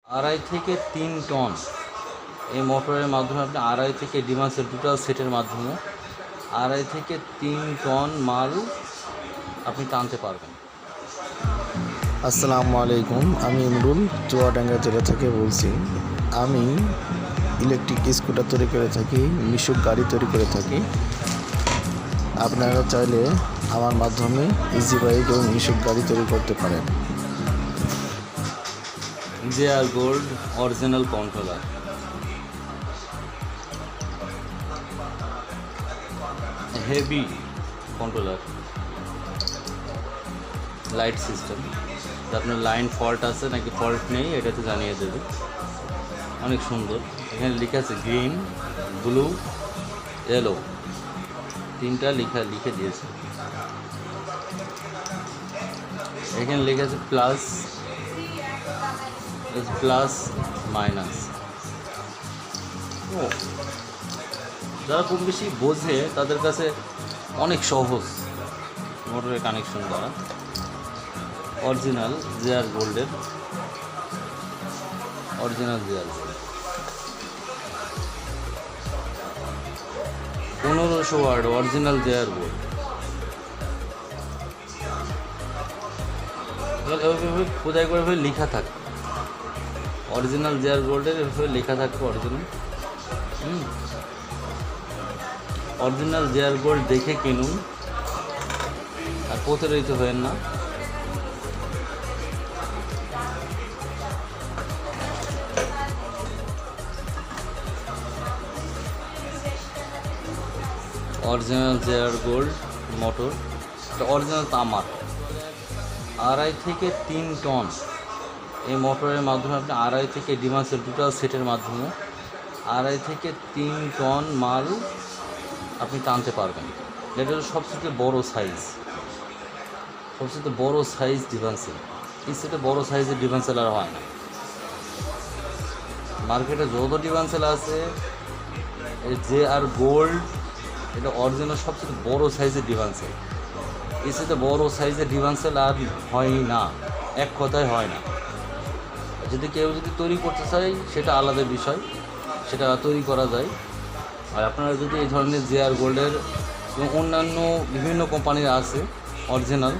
2.5 থেকে 3 টন এই মোটরের মাধ্যমে আপনি 2.5 থেকে ডিমাসের টোটাল সেটের মাধ্যমে 2.5 থেকে 3 টন মাল আপনি টানতে পারবেন। আসসালামু আলাইকুম, আমি ইমরুল চুয়াডাঙ্গা জেলা থেকে বলছি। আমি ইলেকট্রিক স্কুটার তৈরি করে থাকি, মিশুক গাড়ি তৈরি করে থাকি। আপনারা চাইলে আমার মাধ্যমে ইজি বাইক এবং মিশুক গাড়ি তৈরি করতে পারেন। JR Gold original controller, heavy controller, light system. আপনার লাইন ফল্ট আছে নাকি ফল্ট নেই এটাতে জানিয়ে দেবে। অনেক সুন্দর। এখানে লেখা আছে গ্রিন, ব্লু, ইয়েলো, তিনটা লিখে দিয়েছে। এখানে লেখা আছে প্লাস মাইনাস। ও, যারা খুব বেশি বোঝে তাদের কাছে অনেক সহজ মোটরের কানেকশন করা। অরিজিনাল JR গোল্ডের, original JR gold 1500 watt original JR gold. এভাবে খোদাই করে এভাবে লেখা থাকে অরিজিনাল JR গোল্ডের, এভাবে লেখা থাকবে অরিজিনাল। অরিজিনাল JR গোল্ড দেখে কিনুন আর প্রতারিত হবেন না। Original JR gold motor, original তামার। 2.5 থেকে 3 টন এই মোটরের মাধ্যমে আপনি 2.5 থেকে ডিমাসের টোটাল সেটের মাধ্যমে 2.5 থেকে 3 টন মাল আপনি টানতে পারবেন। এটা হলো সবচেয়ে বড় সাইজ, সবচেয়ে বড় সাইজ ডিভান্সেল। এই সেটে বড় সাইজের ডিভান্সেল আর হয় না। মার্কেটে যত ডিভান্সেল আছে JR গোল্ড এটা অরিজিনাল সবচেয়ে বড় সাইজের ডিভান্সেল। এই সাথে বড় সাইজের ডিভান্সেল আর হয় না, এক কথায় হয় না। যদি কেউ তৈরি করতে চায় সেটা আলাদা বিষয়, সেটা তৈরি করা যায়। আর আপনারা যদি এই ধরনের JR গোল্ডের এবং অন্যান্য বিভিন্ন কোম্পানির আছে অরিজিনাল,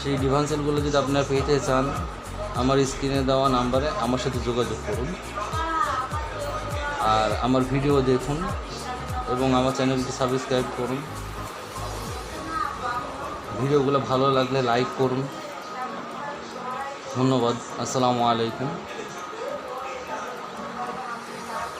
সেই ডিভান্সেলগুলো যদি আপনারা পেতে চান আমার স্ক্রিনে দেওয়া নাম্বারে আমার সাথে যোগাযোগ করুন। আর আমার ভিডিও দেখুন এবং আমার চ্যানেলটি সাবস্ক্রাইব করুন। ভিডিওগুলো ভালো লাগলে লাইক করুন। ধন্যবাদ। আসসালামু আলাইকুম।